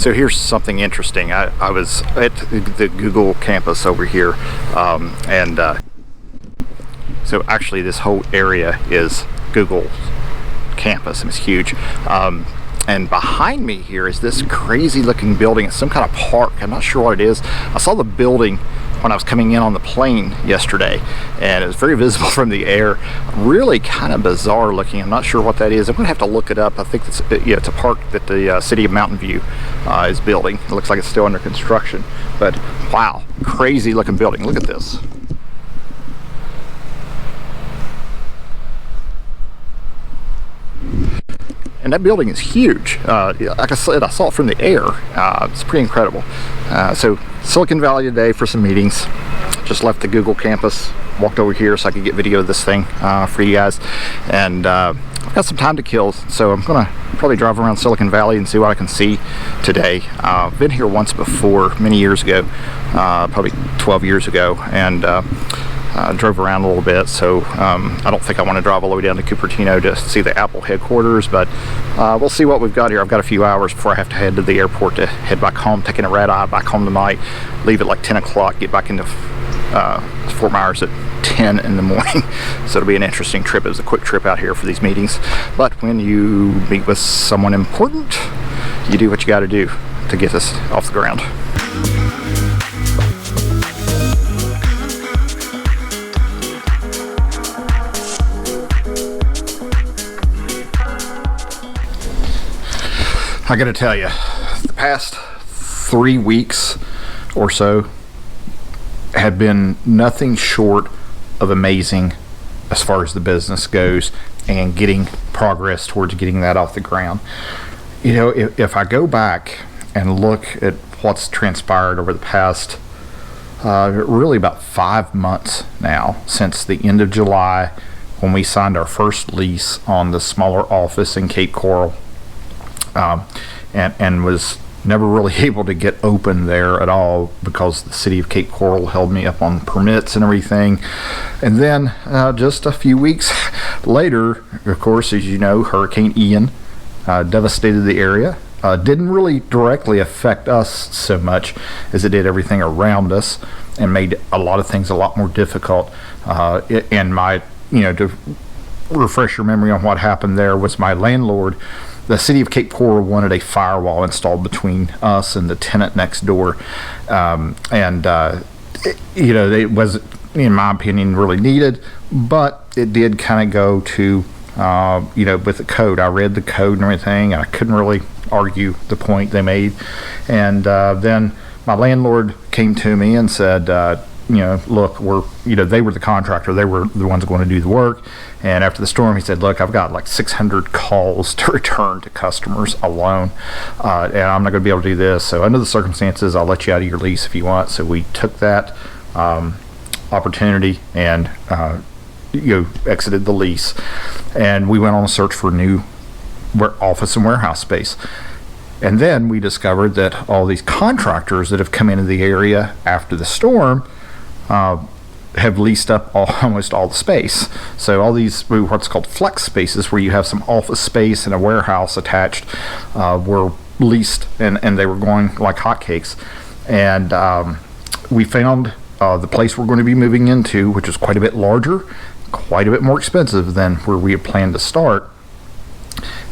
So here's something interesting. I was at the Google campus over here, so actually this whole area is Google campus, and it's huge. And behind me here is this crazy looking building. It's some kind of park. I'm not sure what it is. I saw the building when I was coming in on the plane yesterday, and it was very visible from the air. Really kind of bizarre looking. I'm not sure what that is. I'm gonna have to look it up. I think it's, it's a park that the city of Mountain View is building. It looks like it's still under construction, but wow, crazy looking building. Look at this. And that building is huge. Like I said, I saw it from the air. It's pretty incredible. So Silicon Valley today for some meetings. Just left the Google campus, walked over here so I could get video of this thing for you guys. And I've got some time to kill, so I'm gonna probably drive around Silicon Valley and see what I can see today. I've been here once before, many years ago, probably 12 years ago, and drove around a little bit, so I don't think I want to drive all the way down to Cupertino to see the Apple headquarters, but we'll see what we've got here. I've got a few hours before I have to head to the airport to head back home, taking a red eye back home tonight, leave at like 10 o'clock, get back into Fort Myers at 10 in the morning. So it'll be an interesting trip. It was a quick trip out here for these meetings, but when you meet with someone important, you do what you got to do to get this off the ground. I gotta tell you, the past 3 weeks or so have been nothing short of amazing as far as the business goes and getting progress towards getting that off the ground. You know, if I go back and look at what's transpired over the past really about 5 months now, since the end of July when we signed our first lease on the smaller office in Cape Coral, and was never really able to get open there at all because the city of Cape Coral held me up on permits and everything. And then just a few weeks later, of course, as you know, Hurricane Ian devastated the area. Didn't really directly affect us so much as it did everything around us, and made a lot of things a lot more difficult. And to refresh your memory on what happened there, was my landlord, the city of Cape Coral, wanted a firewall installed between us and the tenant next door. It wasn't, in my opinion, really needed, but it did kind of go to, with the code. I read the code and everything, and I couldn't really argue the point they made. And then my landlord came to me and said, look, they were the contractor. They were the ones going to do the work. And after the storm, he said, look, I've got like 600 calls to return to customers alone, and I'm not going to be able to do this. So under the circumstances, I'll let you out of your lease if you want. So we took that opportunity and exited the lease, and we went on a search for new office and warehouse space. And then we discovered that all these contractors that have come into the area after the storm have leased up almost all the space. So all these what's called flex spaces, where you have some office space and a warehouse attached, were leased, and they were going like hotcakes. And we found the place we're going to be moving into, which is quite a bit larger, quite a bit more expensive than where we had planned to start.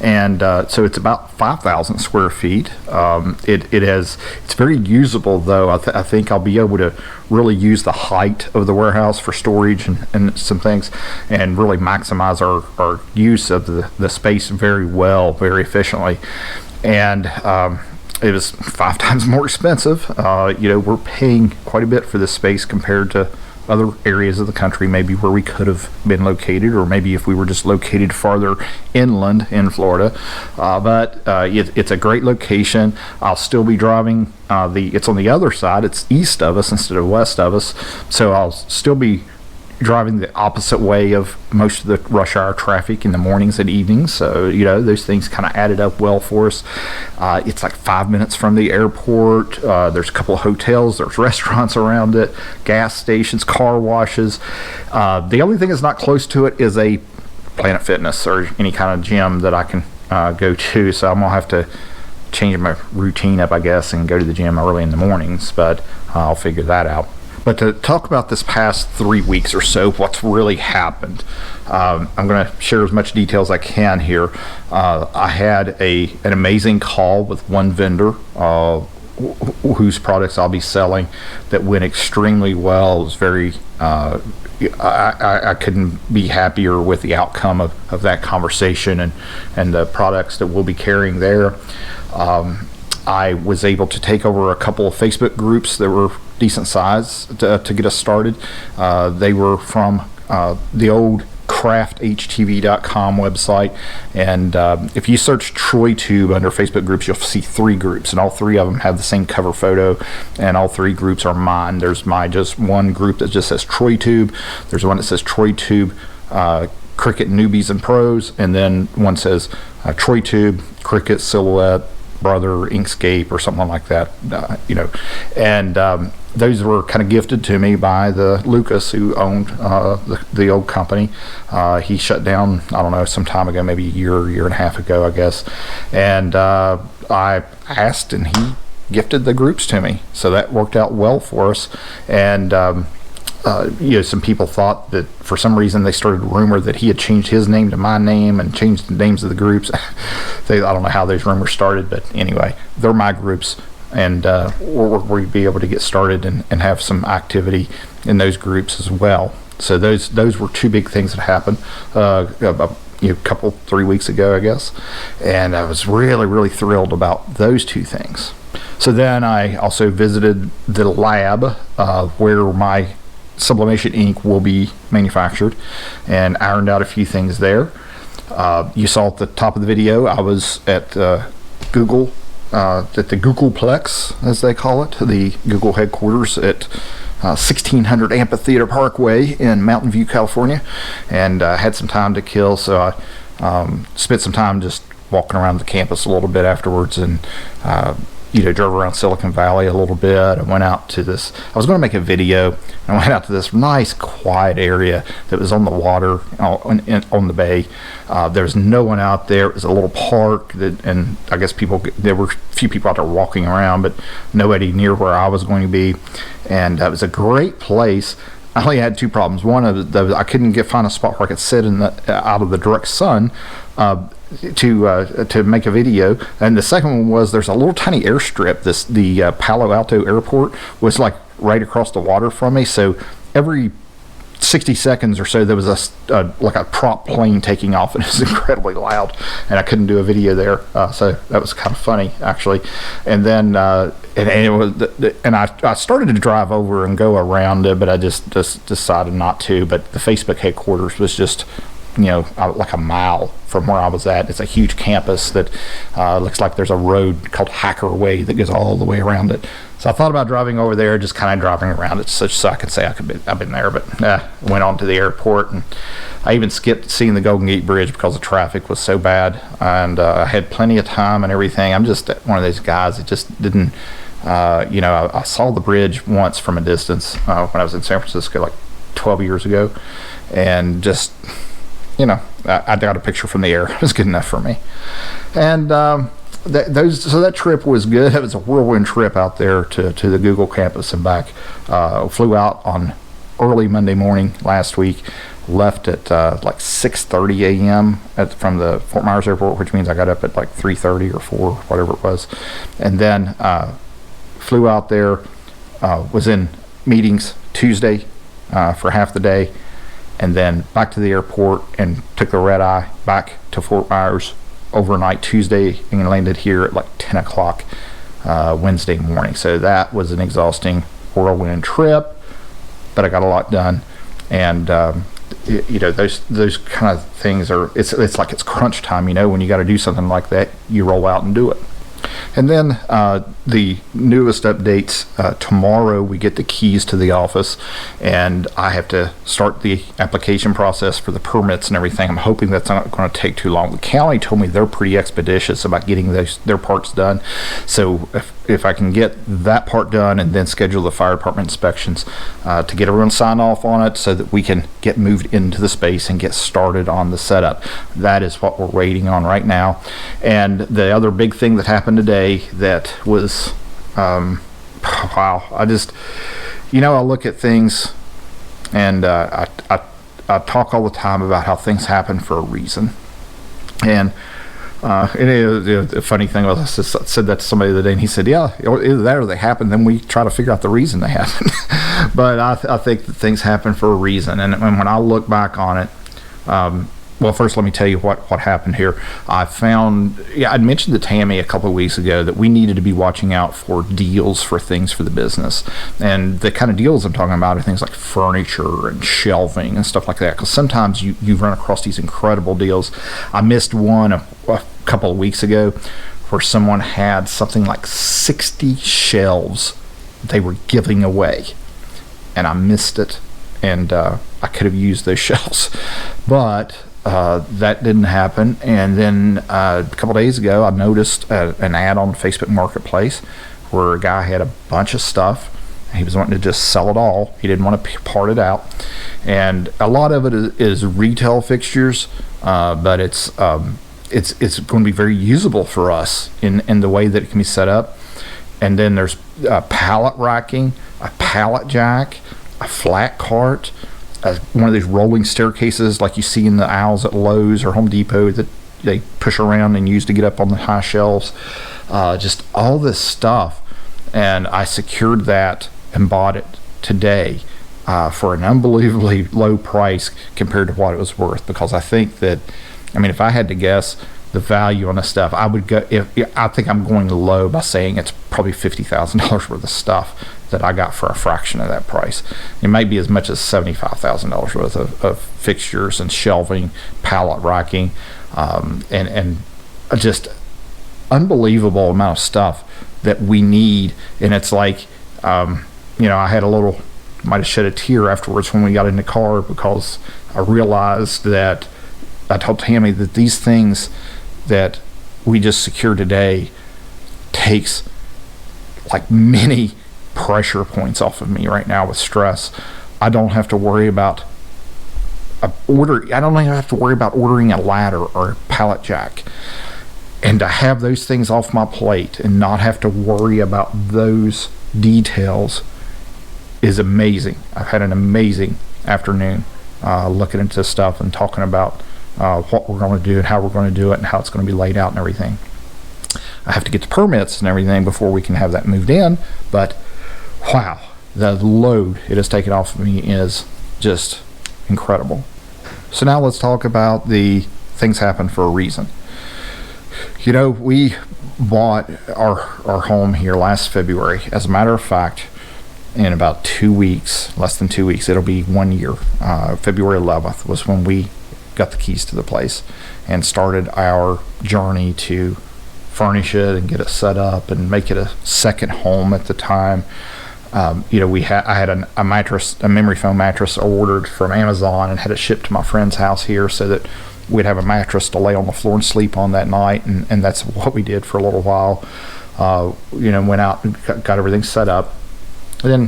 And so it's about 5,000 square feet. It's very usable, though. I think I'll be able to really use the height of the warehouse for storage and some things, and really maximize our use of the space very well, very efficiently. And it was 5 times more expensive. We're paying quite a bit for this space compared to other areas of the country, maybe where we could have been located, or maybe if we were just located farther inland in Florida. But it's a great location. I'll still be driving it's on the other side. It's east of us instead of west of us, so I'll still be driving the opposite way of most of the rush hour traffic in the mornings and evenings. So those things kind of added up well for us. It's like 5 minutes from the airport. There's a couple of hotels, there's restaurants around it, gas stations, car washes. The only thing that's not close to it is a Planet Fitness or any kind of gym that I can go to, so I'm gonna have to changing my routine up, I guess, and go to the gym early in the mornings, but I'll figure that out. But to talk about this past 3 weeks or so, what's really happened, I'm going to share as much detail as I can here. I had an amazing call with one vendor whose products I'll be selling that went extremely well. It was very, I couldn't be happier with the outcome of that conversation and the products that we'll be carrying there. I was able to take over a couple of Facebook groups that were decent size to get us started. They were from the old crafthtv.com website, and if you search TroyTube under Facebook groups, you'll see 3 groups, and all 3 of them have the same cover photo, and all 3 groups are mine. There's just one group that just says TroyTube. There's one that says TroyTube Cricut Newbies and Pros, and then one says TroyTube Cricut Silhouette Brother Inkscape or something like that, and those were kind of gifted to me by the Lucas who owned the old company. He shut down, I don't know, some time ago, maybe a year and a half ago, I guess, and I asked and he gifted the groups to me, so that worked out well for us. And some people thought that for some reason they started a rumor that he had changed his name to my name and changed the names of the groups. I don't know how those rumors started, but anyway, they're my groups, and we'll be able to get started and have some activity in those groups as well. So those were 2 big things that happened a couple 3 weeks ago, I guess, and I was really, really thrilled about those 2 things. So then I also visited the lab where my sublimation ink will be manufactured, and ironed out a few things there. You saw at the top of the video I was at Google, at the Googleplex, as they call it, the Google headquarters at 1600 Amphitheater Parkway in Mountain View, California, and had some time to kill, so I spent some time just walking around the campus a little bit afterwards, and drove around Silicon Valley a little bit. I went out to this, I was going to make a video, and I went out to this nice quiet area that was on the water, on the bay. There was no one out there. It was a little park, and I guess there were a few people out there walking around, but nobody near where I was going to be. And it was a great place. I only had 2 problems. One of those, I couldn't find a spot where I could sit out of the direct sun to make a video, and the second one was there's a little tiny airstrip. The Palo Alto airport was like right across the water from me, so every 60 seconds or so there was like a prop plane taking off, and it was incredibly loud, and I couldn't do a video there, so that was kind of funny actually. And then I started to drive over and go around it, but I just decided not to. But the Facebook headquarters was just like a mile from where I was at. It's a huge campus that looks like there's a road called Hacker Way that goes all the way around it. So I thought about driving over there, just kind of driving around it, so I could say I've been there. But went on to the airport, and I even skipped seeing the Golden Gate Bridge because the traffic was so bad, and I had plenty of time and everything. I'm just one of those guys that just didn't. I saw the bridge once from a distance when I was in San Francisco like 12 years ago, and just. I got a picture from the air. It was good enough for me. And so that trip was good. It was a whirlwind trip out there to the Google campus and back. Flew out on early Monday morning last week. Left at like 6:30 a.m. from the Fort Myers airport, which means I got up at like 3:30 or 4, whatever it was. And then flew out there, was in meetings Tuesday for half the day, and then back to the airport and took the red eye back to Fort Myers overnight Tuesday, and landed here at like 10 o'clock Wednesday morning. So that was an exhausting whirlwind trip, but I got a lot done. And those kind of things are, it's like it's crunch time, when you got to do something like that, you roll out and do it. And then the newest updates, tomorrow we get the keys to the office, and I have to start the application process for the permits and everything. I'm hoping that's not going to take too long. The county told me they're pretty expeditious about getting their parts done. So if I can get that part done and then schedule the fire department inspections to get everyone signed off on it so that we can get moved into the space and get started on the setup. That is what we're waiting on right now. And the other big thing that happened today that was, wow, I just, I look at things and I talk all the time about how things happen for a reason. And the funny thing was, I said that to somebody the other day, and he said, yeah, either that or they happen, then we try to figure out the reason they happen. But I think that things happen for a reason. And when I look back on it, well, first let me tell you what happened here. I found, I'd mentioned to Tammy a couple of weeks ago that we needed to be watching out for deals for things for the business. And the kind of deals I'm talking about are things like furniture and shelving and stuff like that, because sometimes you run across these incredible deals. I missed one a couple of weeks ago where someone had something like 60 shelves they were giving away, and I missed it, and I could have used those shelves, but that didn't happen. And then a couple days ago I noticed an ad on Facebook Marketplace where a guy had a bunch of stuff. He was wanting to just sell it all. He didn't want to part it out, and a lot of it is retail fixtures, but it's going to be very usable for us in the way that it can be set up. And then there's pallet racking, a pallet jack, a flat cart, one of these rolling staircases like you see in the aisles at Lowe's or Home Depot that they push around and use to get up on the high shelves. Just all this stuff. And I secured that and bought it today for an unbelievably low price compared to what it was worth, because I think that, if I had to guess the value on this stuff, I would go, I think I'm going low by saying it's probably $50,000 worth of stuff that I got for a fraction of that price. It might be as much as $75,000 worth of fixtures and shelving, pallet racking, and just unbelievable amount of stuff that we need. And it's like, I had might have shed a tear afterwards when we got in the car, because I realized that I told Tammy that these things that we just secured today takes like many pressure points off of me right now with stress. I don't have to worry about I don't even have to worry about ordering a ladder or a pallet jack. And to have those things off my plate and not have to worry about those details is amazing. I've had an amazing afternoon looking into stuff and talking about what we're going to do and how we're going to do it and how it's going to be laid out and everything. I have to get the permits and everything before we can have that moved in, but wow, the load it has taken off of me is just incredible. So now let's talk about the things happen for a reason. We bought our home here last February. As a matter of fact, in about 2 weeks, less than 2 weeks, it'll be 1 year. February 11th was when we got the keys to the place and started our journey to furnish it and get it set up and make it a second home at the time. I had a mattress, a memory foam mattress ordered from Amazon and had it shipped to my friend's house here so that we'd have a mattress to lay on the floor and sleep on that night, and that's what we did for a little while. Went out and got everything set up. And then,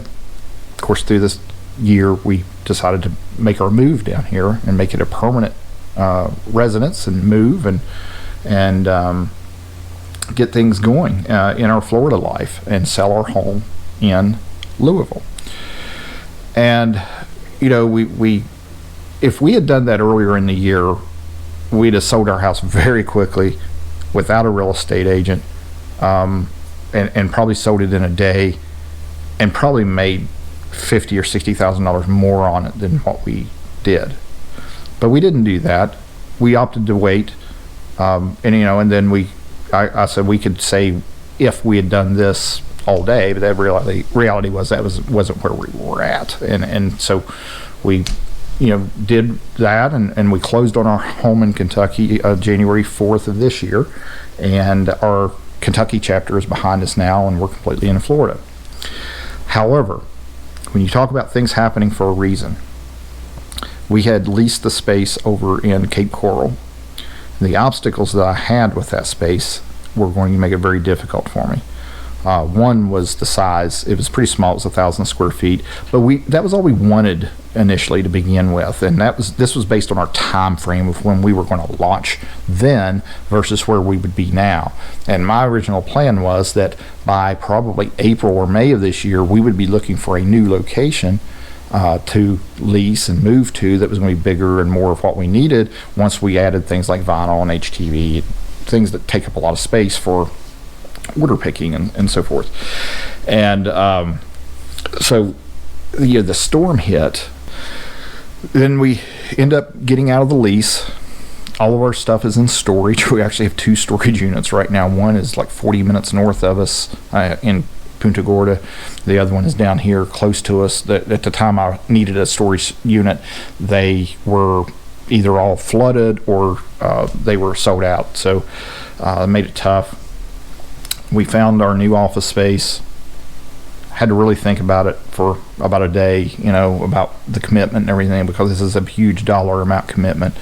of course, through this year, we decided to make our move down here and make it a permanent residence and move and get things going in our Florida life and sell our home in Louisville. And we if we had done that earlier in the year, we'd have sold our house very quickly without a real estate agent, and probably sold it in a day and probably made $50,000 or $60,000 more on it than what we did. But we didn't do that. We opted to wait, and then I said we could say if we had done this all day, but that reality was that wasn't where we were at, and so we did that, and we closed on our home in Kentucky January 4th of this year, and our Kentucky chapter is behind us now, and we're completely in Florida. However, when you talk about things happening for a reason, we had leased the space over in Cape Coral. The obstacles that I had with that space were going to make it very difficult for me. One was the size. It was pretty small. It was 1,000 square feet, but that was all we wanted initially to begin with, and this was based on our time frame of when we were going to launch then versus where we would be now. And my original plan was that by probably April or May of this year, we would be looking for a new location to lease and move to that was going to be bigger and more of what we needed once we added things like vinyl and HTV, things that take up a lot of space for order picking and so forth. And so the storm hit. Then we end up getting out of the lease. All of our stuff is in storage. We actually have 2 storage units right now. One is like 40 minutes north of us in Punta Gorda. The other one is down here close to us. At the time I needed a storage unit, they were either all flooded or they were sold out. So it made it tough. We found our new office space. Had to really think about it for about a day, about the commitment and everything, because this is a huge dollar amount commitment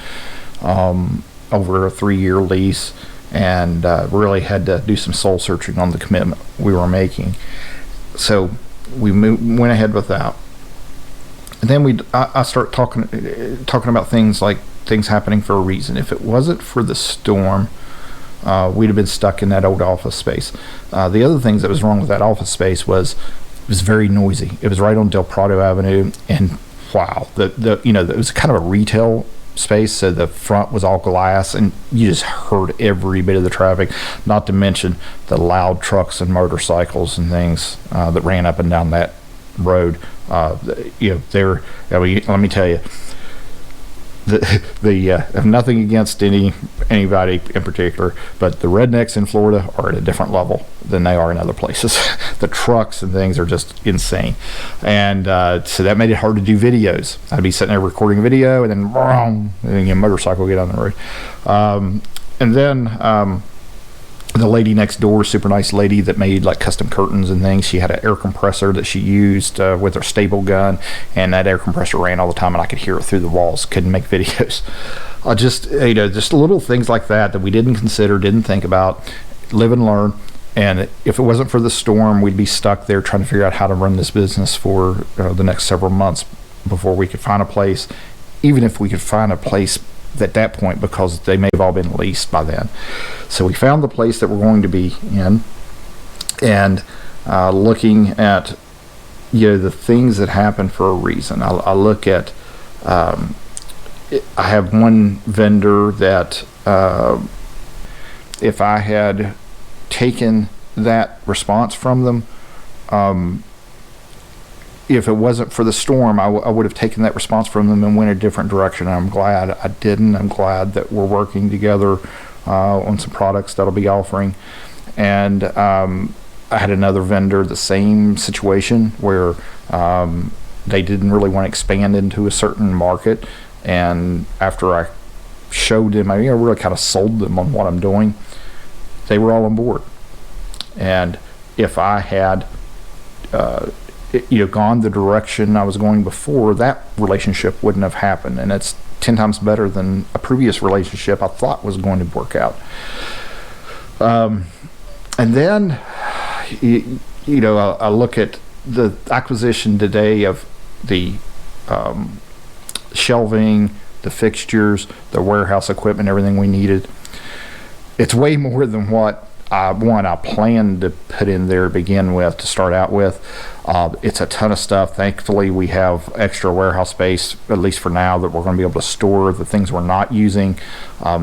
over a 3-year lease, and really had to do some soul searching on the commitment we were making. So we went ahead with that. And then I start talking about things like things happening for a reason. If it wasn't for the storm, we'd have been stuck in that old office space. The other things that was wrong with that office space was it was very noisy. It was right on Del Prado Avenue, and wow, it was kind of a retail space, so the front was all glass, and you just heard every bit of the traffic. Not to mention the loud trucks and motorcycles and things that ran up and down that road. Let me tell you. Have nothing against anybody in particular, but the rednecks in Florida are at a different level than they are in other places. The trucks and things are just insane, and so that made it hard to do videos. I'd be sitting there recording a video, and then a motorcycle would get on the road, and then the lady next door, super nice lady that made like custom curtains and things. She had an air compressor that she used with her stable gun, and that air compressor ran all the time, and I could hear it through the walls. Couldn't make videos. Just little things like that we didn't consider, didn't think about. Live and learn. And if it wasn't for the storm, we'd be stuck there trying to figure out how to run this business for the next several months before we could find a place. Even if we could find a place at that point, because they may have all been leased by then. So we found the place that we're going to be in, and looking at the things that happen for a reason. I look at I have one vendor that if I had taken that response from them, if it wasn't for the storm, I would have taken that response from them and went a different direction. And I'm glad I didn't. I'm glad that we're working together on some products that'll be offering. And I had another vendor, the same situation, where they didn't really want to expand into a certain market. And after I showed them, I really kind of sold them on what I'm doing, they were all on board. And if I had gone the direction I was going before, that relationship wouldn't have happened, and it's 10 times better than a previous relationship I thought was going to work out. And then I look at the acquisition today of the shelving, the fixtures, the warehouse equipment, everything we needed. It's way more than what I planned to put in there to begin with, to start out with. It's a ton of stuff. Thankfully, we have extra warehouse space, at least for now, that we're going to be able to store the things we're not using,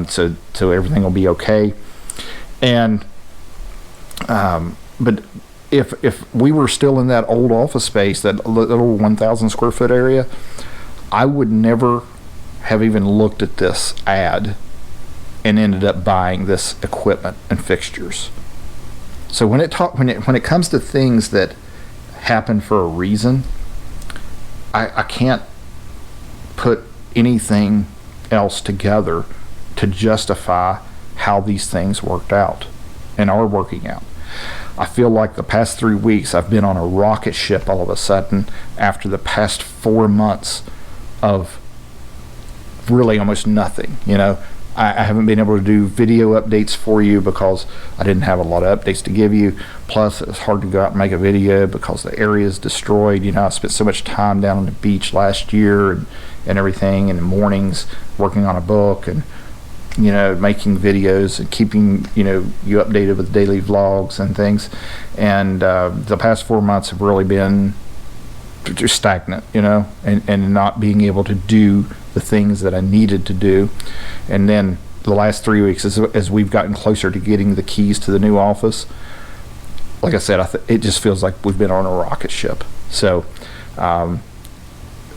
so everything will be okay. And but if we were still in that old office space, that little 1,000 square foot area, I would never have even looked at this ad and ended up buying this equipment and fixtures. So when it comes to things that happen for a reason, I can't put anything else together to justify how these things worked out and are working out. I feel like the past 3 weeks I've been on a rocket ship all of a sudden after the past 4 months of really almost nothing. I haven't been able to do video updates for you because I didn't have a lot of updates to give you. Plus, it's hard to go out and make a video because the area is destroyed. You know, I spent so much time down on the beach last year and everything, in the mornings working on a book and, you know, making videos and keeping, you know, you updated with daily vlogs and things. And the past 4 months have really been just stagnant, you know, and not being able to do the things that I needed to do. And then the last 3 weeks, as we've gotten closer to getting the keys to the new office, like I said, it just feels like we've been on a rocket ship. So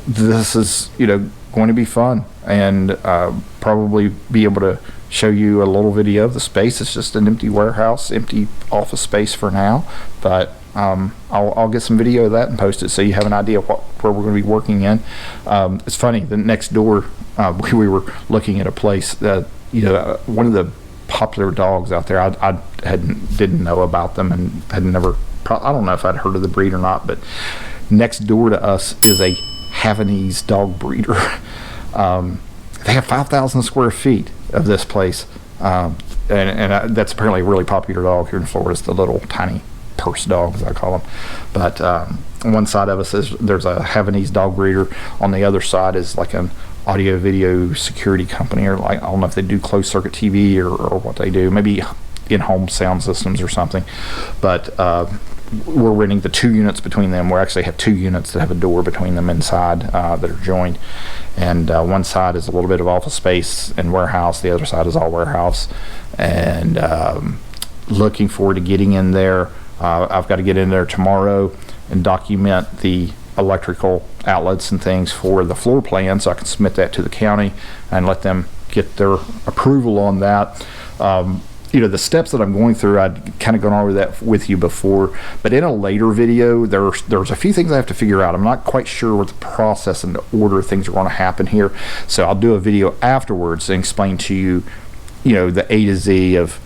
this is, you know, going to be fun, and probably be able to show you a little video of the space. It's just an empty warehouse, empty office space for now, but I'll get some video of that and post it so you have an idea of where we're going to be working in. It's funny, the next door, we were looking at a place that, you know, one of the popular dogs out there, I didn't know about them and had never, I don't know if I'd heard of the breed or not, but next door to us is a Havanese dog breeder. They have 5,000 square feet of this place, and that's apparently a really popular dog here in Florida. It's the little tiny purse dogs, I call them. But on one side of us there's a Havanese dog breeder. On the other side is like an audio video security company, or like, I don't know if they do closed circuit TV or what they do, maybe in-home sound systems or something. But we're renting the 2 units between them. We actually have 2 units that have a door between them inside that are joined, and one side is a little bit of office space and warehouse, the other side is all warehouse. And looking forward to getting in there. I've got to get in there tomorrow and document the electrical outlets and things for the floor plan, so I can submit that to the county and let them get their approval on that. You know, the steps that I'm going through, I'd kind of gone over that with you before, but in a later video, there's a few things I have to figure out. I'm not quite sure what the process and the order things are going to happen here, so I'll do a video afterwards and explain to you, you know, the A to Z of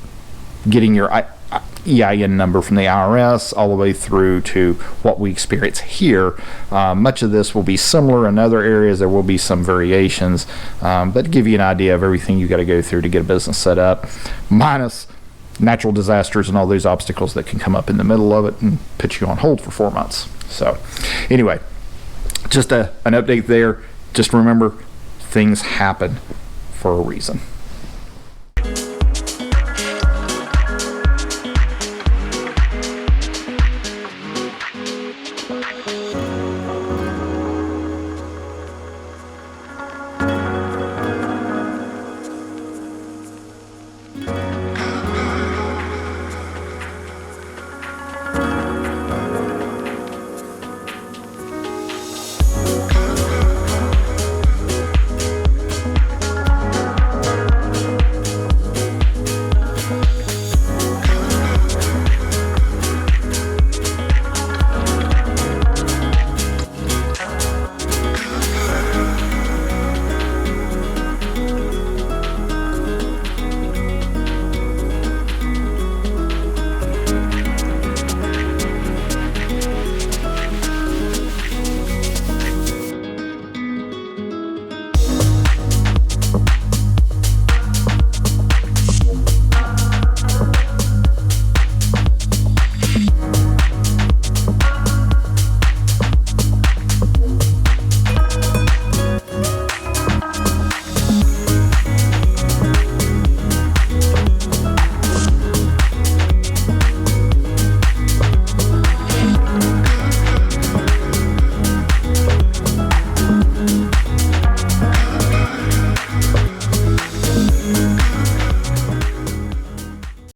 getting your EIN number from the IRS all the way through to what we experience here. Much of this will be similar. In other areas there will be some variations, but to give you an idea of everything you got to go through to get a business set up, minus natural disasters and all those obstacles that can come up in the middle of it and put you on hold for 4 months. So anyway, just an update there. Just remember, things happen for a reason.